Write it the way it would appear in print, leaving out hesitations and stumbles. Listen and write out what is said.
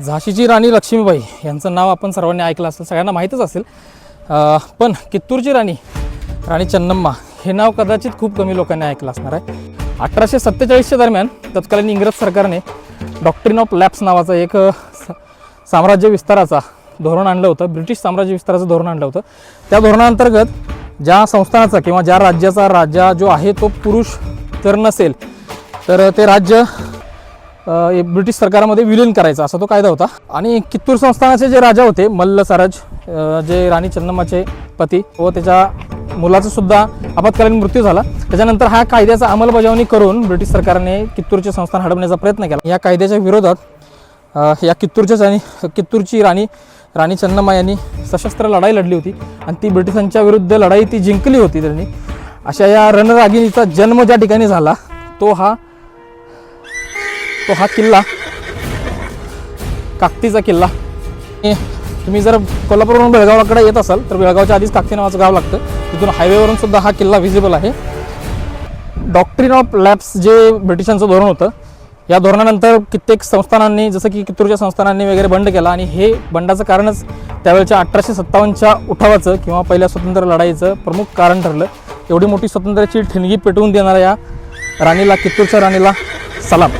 झाशीची राणी लक्ष्मीबाई यांचं नाव आपण सर्वांनी ऐकलं असेल, सगळ्यांना माहीतच असेल. पण कित्तूरची राणी राणी चन्नम्मा हे नाव कदाचित खूप कमी लोकांनी ऐकलं असणार आहे. 1847च्या दरम्यान तत्कालीन इंग्रज सरकारने डॉक्ट्रिन ऑफ लॅप्स नावाचं एक साम्राज्य विस्ताराचा धोरण आणलं होतं. ब्रिटिश साम्राज्य विस्ताराचं धोरण आणलं होतं. त्या धोरणाअंतर्गत ज्या संस्थानाचा किंवा ज्या राज्याचा राजा जो आहे तो पुरुष जर नसेल तर ते राज्य ब्रिटिश सरकारमध्ये विलीन करायचा असा तो कायदा होता. आणि कित्तूर संस्थानाचे जे राजा होते मल्ल सारज, जे राणी चन्नम्माचे पती व त्याच्या मुलाचा सुद्धा आपत्कालीन मृत्यू झाला. त्याच्यानंतर हा कायद्याचा अंमलबजावणी करून ब्रिटिश सरकारने कित्तूरचे संस्थान हडपण्याचा प्रयत्न केला. या कायद्याच्या विरोधात या कित्तूरची राणी चन्नम्मा यांनी सशस्त्र लढाई लढली होती आणि ती ब्रिटिशांच्या विरुद्ध लढाई ती जिंकली होती त्यांनी. अशा या रणरागिणीचा जन्म ज्या ठिकाणी झाला तो हा किल्ला काकतीचा किल्ला. तुम्ही जर कोल्हापूरवरून बेळगावकडे येत असाल तर बेळगावच्या आधीच काकती नावाचं गाव लागतं. तिथून हायवेवरून सुद्धा हा किल्ला व्हिजिबल आहे. डॉक्ट्रिन ऑफ लॅप्स जे ब्रिटिशांचं धोरण होतं, या धोरणानंतर कित्येक संस्थानांनी जसं की कित्तूरच्या संस्थानांनी वगैरे बंड केला आणि हे बंडाचं कारणच त्यावेळेच्या 1857च्या उठावाचं किंवा पहिल्या स्वातंत्र्य लढाईचं प्रमुख कारण ठरलं. एवढी मोठी स्वातंत्र्याची ठिणगी पेटवून देणाऱ्या या राणीला, कित्तूरच्या राणीला सलाम.